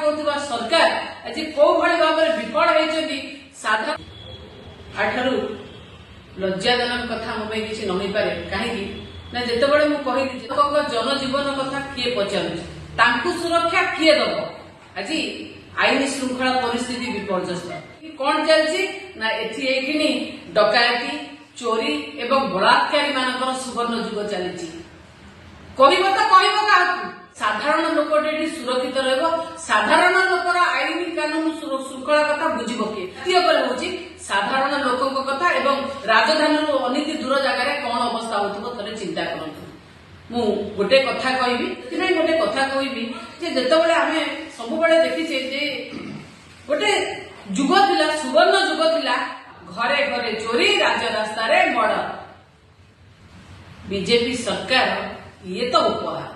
कहूथिबा सरकार आज को भली भाव में विफल होइछथि साधारण आठारु लज्जाजनक कथा मो किसी न पारे कहीं ना जितेबाला मुझे जनजीवन कथा किए पचारू सुरक्षा किए दब आज आईन श्रृंखला परिस्थिति विपर्यस्त कौन चलती ना एथि डकायती चोरी एवं बलात्कारी मानकर सुवर्ण जुग चली साधारण लोक सुरक्षित रह साधारण लोकर आईन कानून श्रृंखला कथा बुझब किए हूँ साधारण लोक कथा एवं राजधानी अनिति दूर जगह कौन अवस्था हो थे चिंता करूँ मु गोटे कथा कहबी गोटे कथा कहबी जितेबाला आम सब देखीचे गोटे जुग थिला सुवर्ण जुग थिला घरे घरे चोरी राजरास्ता मर्डर बीजेपी सरकार ये तो उपहार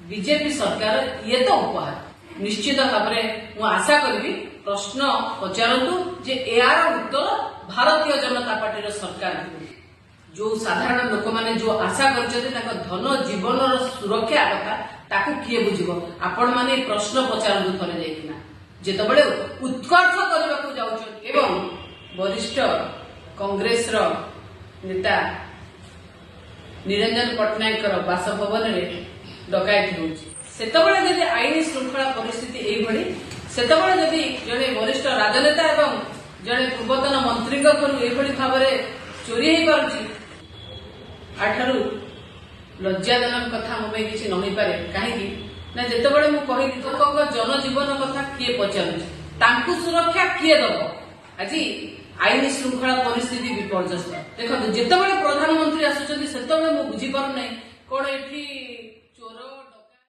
बीजेपी सरकार ये तो उपहार निश्चित भाव में मु आशा करी प्रश्न पचारतु जे यार उत्तर भारतीय जनता पार्टी सरकार जो साधारण लोक मैंने जो आशा कर धन जीवन सुरक्षा कथा ताकू किए बुझब आपण मैंने प्रश्न पचारतु थरे जाइकिना जेतबेले उत्कर्ष करने को जाउछन एवं वरिष्ठ कांग्रेस नेता निरंजन पट्टनायक बासभवन में डकायती होती आईन श्रृंखला परिस्थिति यही जदि जड़े वरिष्ठ राजनेता एवं जड़े पूर्वतन मंत्री भाव में चोरी हो पार्टी आठारु लज्जाजनक कथा मो किसी न पारे कहीं ना जितेबाला मुझे जनजीवन कथा किए पचारू सुरक्षा किए दब आज आईन श्रृंखला परिस्थिति विपर्यस्त देखो जितेबाला प्रधानमंत्री आसुच्च से बुझीपार ना कौन ये